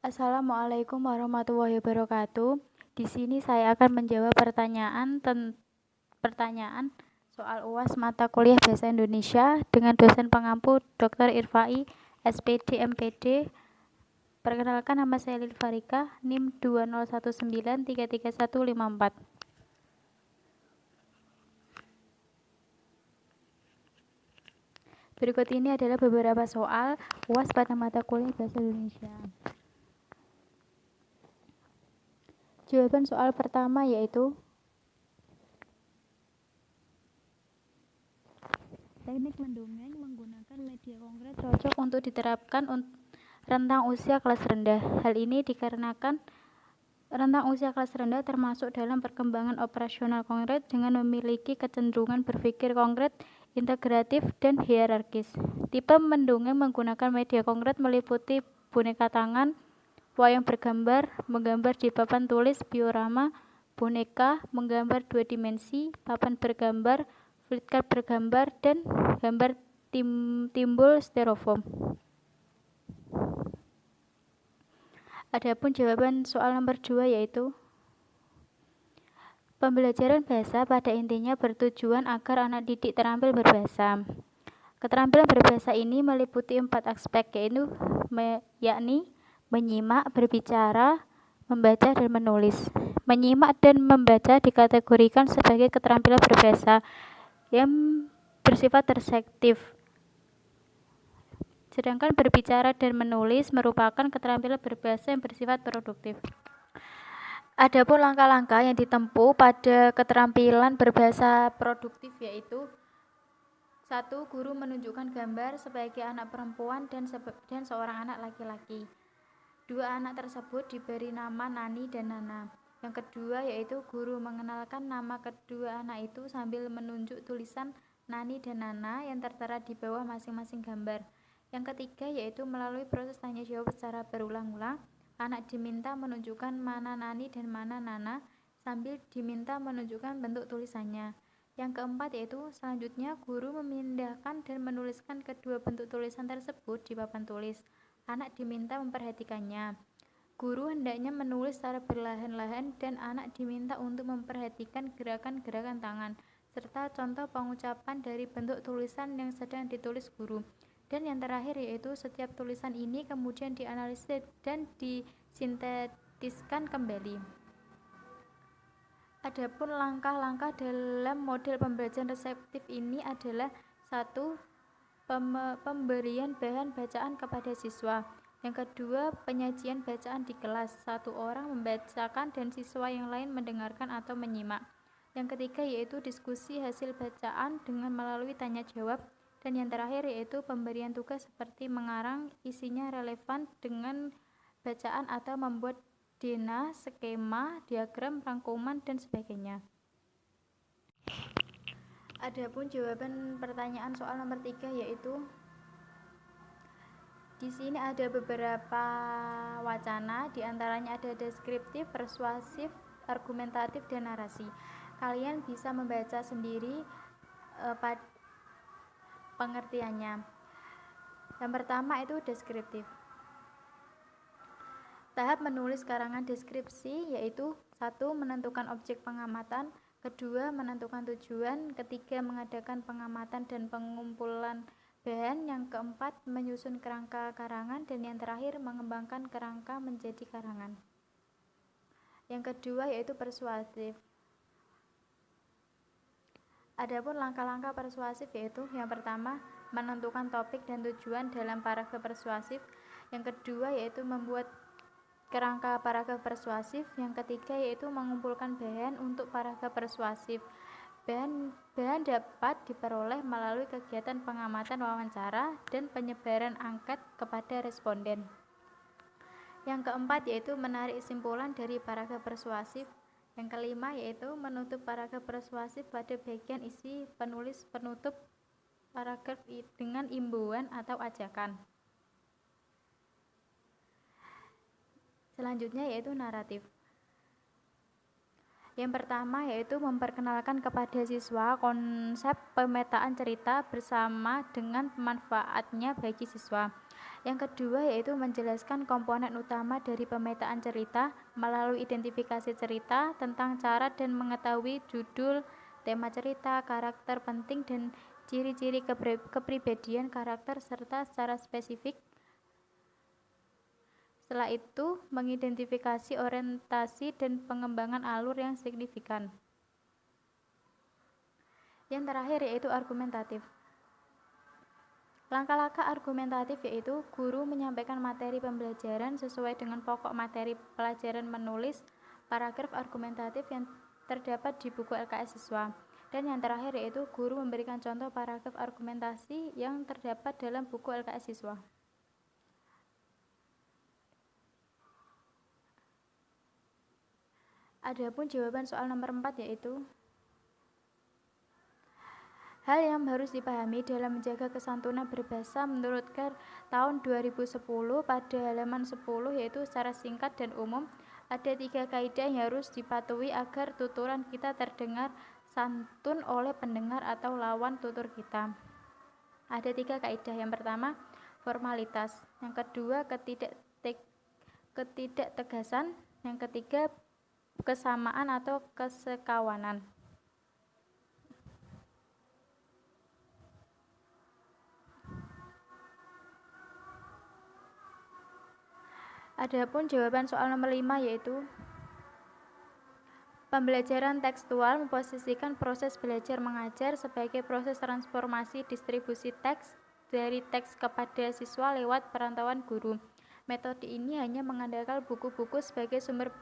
Assalamualaikum warahmatullahi wabarakatuh. Di sini saya akan menjawab pertanyaan soal UAS mata kuliah Bahasa Indonesia dengan dosen pengampu Dr. Irfai, SPD, MPD. Perkenalkan, nama saya Lil Farika, NIM 201933154. Berikut ini adalah beberapa soal UAS pada mata kuliah Bahasa Indonesia. Jawaban soal pertama yaitu teknik mendongeng menggunakan media konkret cocok untuk diterapkan rentang usia kelas rendah. Hal ini dikarenakan rentang usia kelas rendah termasuk dalam perkembangan operasional konkret dengan memiliki kecenderungan berpikir konkret, integratif, dan hierarkis. Tipe mendongeng menggunakan media konkret meliputi boneka tangan, wayang bergambar, menggambar di papan tulis, diorama, boneka, menggambar dua dimensi, papan bergambar, flipchart bergambar, dan gambar timbul styrofoam. Adapun jawaban soal nomor 2 yaitu pembelajaran bahasa pada intinya bertujuan agar anak didik terampil berbahasa. Keterampilan berbahasa ini meliputi 4 aspek yakni menyimak, berbicara, membaca, dan menulis. Menyimak dan membaca dikategorikan sebagai keterampilan berbahasa yang bersifat reseptif. Sedangkan berbicara dan menulis merupakan keterampilan berbahasa yang bersifat produktif. Adapun langkah-langkah yang ditempuh pada keterampilan berbahasa produktif yaitu 1. Guru menunjukkan gambar sebagai anak perempuan dan seorang anak laki-laki. 2. Anak tersebut diberi nama Nani dan Nana. Yang kedua yaitu guru mengenalkan nama kedua anak itu sambil menunjuk tulisan Nani dan Nana yang tertera di bawah masing-masing gambar. Yang ketiga yaitu melalui proses tanya jawab secara berulang-ulang, anak diminta menunjukkan mana Nani dan mana Nana sambil diminta menunjukkan bentuk tulisannya. Yang keempat yaitu selanjutnya guru memindahkan dan menuliskan kedua bentuk tulisan tersebut di papan tulis. Anak diminta memperhatikannya. Guru hendaknya menulis secara perlahan-lahan dan anak diminta untuk memperhatikan gerakan-gerakan tangan serta contoh pengucapan dari bentuk tulisan yang sedang ditulis guru. Dan yang terakhir yaitu setiap tulisan ini kemudian dianalisis dan disintetiskan kembali. Adapun langkah-langkah dalam model pembelajaran reseptif ini adalah 1. Pemberian bahan bacaan kepada siswa. Yang kedua, penyajian bacaan di kelas. Satu orang membacakan dan siswa yang lain mendengarkan atau menyimak. Yang ketiga yaitu diskusi hasil bacaan dengan melalui tanya jawab. Dan yang terakhir yaitu pemberian tugas seperti mengarang isinya relevan dengan bacaan atau membuat dena, skema, diagram, rangkuman, dan sebagainya. Adapun jawaban pertanyaan soal nomor 3 yaitu di sini ada beberapa wacana, diantaranya ada deskriptif, persuasif, argumentatif, dan narasi. Kalian bisa membaca sendiri pengertiannya. Yang pertama itu deskriptif. Tahap menulis karangan deskripsi yaitu 1. Menentukan objek pengamatan, 2. Menentukan tujuan, 3. Mengadakan pengamatan dan pengumpulan bahan, yang keempat menyusun kerangka karangan, dan yang terakhir mengembangkan kerangka menjadi karangan. Yang kedua yaitu persuasif. Adapun langkah-langkah persuasif yaitu yang pertama menentukan topik dan tujuan dalam paragraf persuasif, yang kedua yaitu membuat kerangka paragraf persuasif, yang ketiga yaitu mengumpulkan bahan untuk paragraf persuasif. Bahan dapat diperoleh melalui kegiatan pengamatan wawancara dan penyebaran angket kepada responden. Yang keempat yaitu menarik kesimpulan dari paragraf persuasif. Yang kelima yaitu menutup paragraf persuasif pada bagian isi penulis penutup paragraf dengan imbauan atau ajakan. Selanjutnya yaitu naratif. Yang pertama yaitu memperkenalkan kepada siswa konsep pemetaan cerita bersama dengan manfaatnya bagi siswa. Yang kedua yaitu menjelaskan komponen utama dari pemetaan cerita melalui identifikasi cerita tentang cara dan mengetahui judul, tema cerita, karakter penting dan ciri-ciri kepribadian karakter serta secara spesifik. Setelah itu, mengidentifikasi orientasi dan pengembangan alur yang signifikan. Yang terakhir yaitu argumentatif. Langkah-langkah argumentatif yaitu guru menyampaikan materi pembelajaran sesuai dengan pokok materi pelajaran menulis paragraf argumentatif yang terdapat di buku LKS siswa. Dan yang terakhir yaitu guru memberikan contoh paragraf argumentasi yang terdapat dalam buku LKS siswa. Adapun jawaban soal nomor 4 yaitu hal yang harus dipahami dalam menjaga kesantunan berbahasa menurut Kerr tahun 2010 pada halaman 10 yaitu secara singkat dan umum ada 3 kaidah yang harus dipatuhi agar tuturan kita terdengar santun oleh pendengar atau lawan tutur kita. Ada 3 kaidah. Yang pertama, formalitas. Yang kedua, ketidaktegasan. Yang ketiga, kesamaan atau kesekawanan. Adapun jawaban soal nomor 5 yaitu pembelajaran tekstual memposisikan proses belajar mengajar sebagai proses transformasi distribusi teks dari teks kepada siswa lewat perantauan guru. Metode ini hanya mengandalkan buku-buku sebagai sumber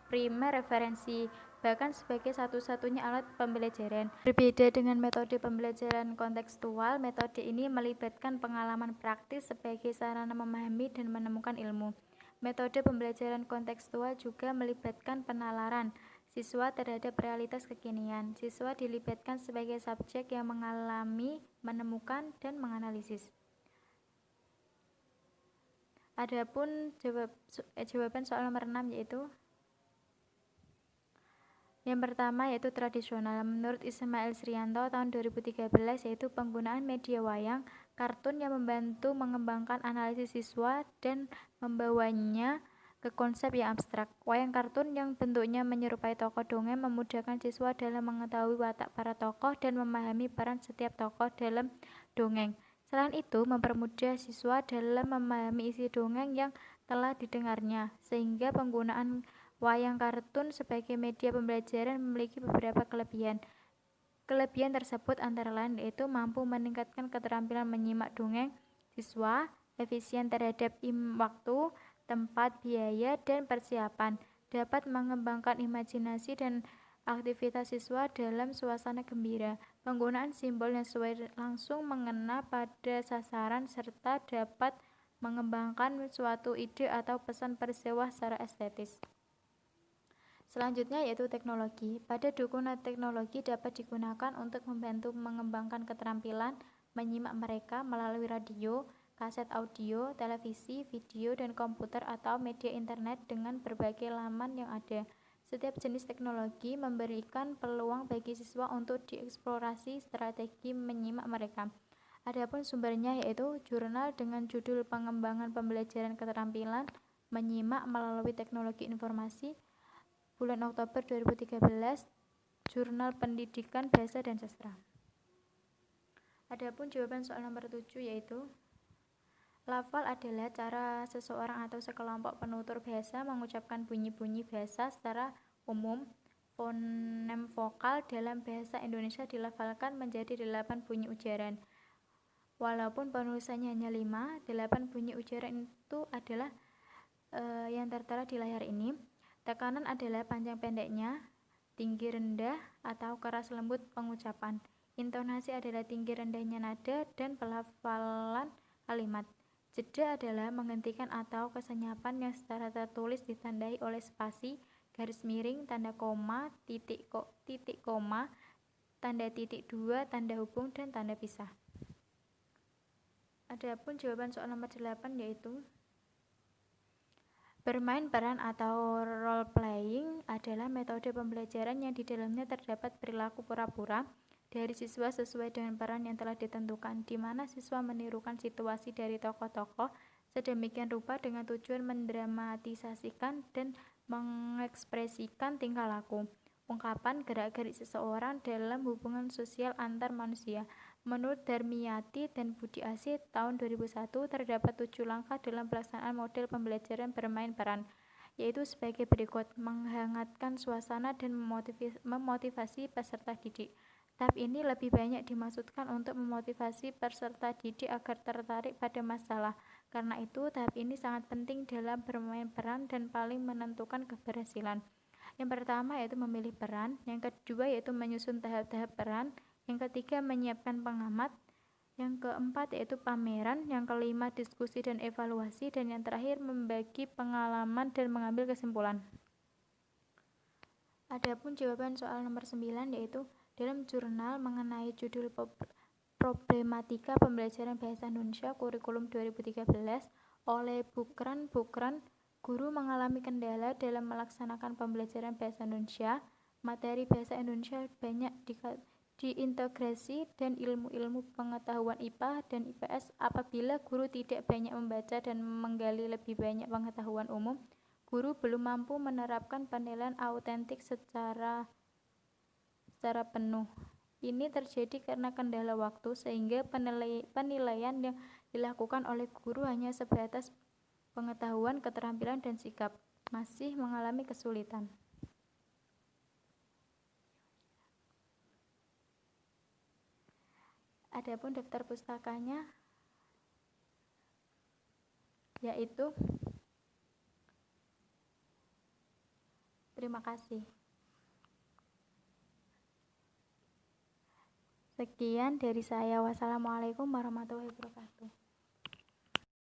primer referensi, bahkan sebagai satu-satunya alat pembelajaran. Berbeda dengan metode pembelajaran kontekstual, metode ini melibatkan pengalaman praktis sebagai sarana memahami dan menemukan ilmu. Metode pembelajaran kontekstual juga melibatkan penalaran siswa terhadap realitas kekinian. Siswa dilibatkan sebagai subjek yang mengalami, menemukan, dan menganalisis. Adapun jawaban soal nomor 6 yaitu yang pertama yaitu tradisional. Menurut Ismail Srianto tahun 2013 yaitu penggunaan media wayang, kartun yang membantu mengembangkan analisis siswa dan membawanya ke konsep yang abstrak. Wayang kartun yang bentuknya menyerupai tokoh dongeng memudahkan siswa dalam mengetahui watak para tokoh dan memahami peran setiap tokoh dalam dongeng. Selain itu, mempermudah siswa dalam memahami isi dongeng yang telah didengarnya, sehingga penggunaan wayang kartun sebagai media pembelajaran memiliki beberapa kelebihan. Kelebihan tersebut antara lain yaitu mampu meningkatkan keterampilan menyimak dongeng siswa, efisien terhadap waktu, tempat, biaya, dan persiapan, dapat mengembangkan imajinasi dan aktivitas siswa dalam suasana gembira, penggunaan simbol yang sesuai langsung mengena pada sasaran, serta dapat mengembangkan suatu ide atau pesan peristiwa secara estetis. Selanjutnya yaitu teknologi. Pada dukungan teknologi dapat digunakan untuk membantu mengembangkan keterampilan menyimak mereka melalui radio, kaset audio, televisi, video, dan komputer atau media internet dengan berbagai laman yang ada. Setiap jenis teknologi memberikan peluang bagi siswa untuk dieksplorasi strategi menyimak mereka. Adapun sumbernya yaitu jurnal dengan judul Pengembangan Pembelajaran Keterampilan Menyimak Melalui Teknologi Informasi bulan Oktober 2013, Jurnal Pendidikan Bahasa dan Sastra. Adapun jawaban soal nomor 7 yaitu lafal adalah cara seseorang atau sekelompok penutur bahasa mengucapkan bunyi-bunyi bahasa secara umum. Fonem vokal dalam bahasa Indonesia dilafalkan menjadi 8 bunyi ujaran. Walaupun penulisannya hanya 5, 8 bunyi ujaran itu adalah yang tertera di layar ini. Tekanan adalah panjang pendeknya, tinggi rendah, atau keras lembut pengucapan. Intonasi adalah tinggi rendahnya nada dan pelafalan kalimat. Jeda adalah menghentikan atau kesenyapan yang secara tertulis ditandai oleh spasi, garis miring, tanda koma, titik koma, tanda titik dua, tanda hubung, dan tanda pisah. Adapun jawaban soal nomor 8 yaitu Bermain peran atau role playing adalah metode pembelajaran yang di dalamnya terdapat perilaku pura-pura dari siswa sesuai dengan peran yang telah ditentukan, di mana siswa menirukan situasi dari tokoh-tokoh sedemikian rupa dengan tujuan mendramatisasikan dan mengekspresikan tingkah laku, ungkapan, gerak-gerik seseorang dalam hubungan sosial antar manusia. Menurut Darmiyati dan Budi Asih tahun 2001, terdapat 7 langkah dalam pelaksanaan model pembelajaran bermain peran, yaitu sebagai berikut: menghangatkan suasana dan memotivasi peserta didik. Tahap ini lebih banyak dimaksudkan untuk memotivasi peserta didik agar tertarik pada masalah. Karena itu, tahap ini sangat penting dalam bermain peran dan paling menentukan keberhasilan. Yang pertama yaitu memilih peran, yang kedua yaitu menyusun tahap-tahap peran, yang ketiga menyiapkan pengamat, yang keempat yaitu pameran, yang kelima diskusi dan evaluasi, dan yang terakhir membagi pengalaman dan mengambil kesimpulan. Adapun jawaban soal nomor 9 yaitu dalam jurnal mengenai judul Problematika Pembelajaran Bahasa Indonesia Kurikulum 2013 oleh Bukran, guru mengalami kendala dalam melaksanakan pembelajaran bahasa Indonesia. Materi bahasa Indonesia banyak diintegrasi dan ilmu-ilmu pengetahuan IPA dan IPS. Apabila guru tidak banyak membaca dan menggali lebih banyak pengetahuan umum, guru belum mampu menerapkan penilaian autentik secara penuh. Ini terjadi karena kendala waktu, sehingga penilaian yang dilakukan oleh guru hanya sebatas pengetahuan, keterampilan, dan sikap, masih mengalami kesulitan. Adapun daftar pustakanya yaitu, terima kasih. Sekian dari saya. Wassalamualaikum warahmatullahi wabarakatuh.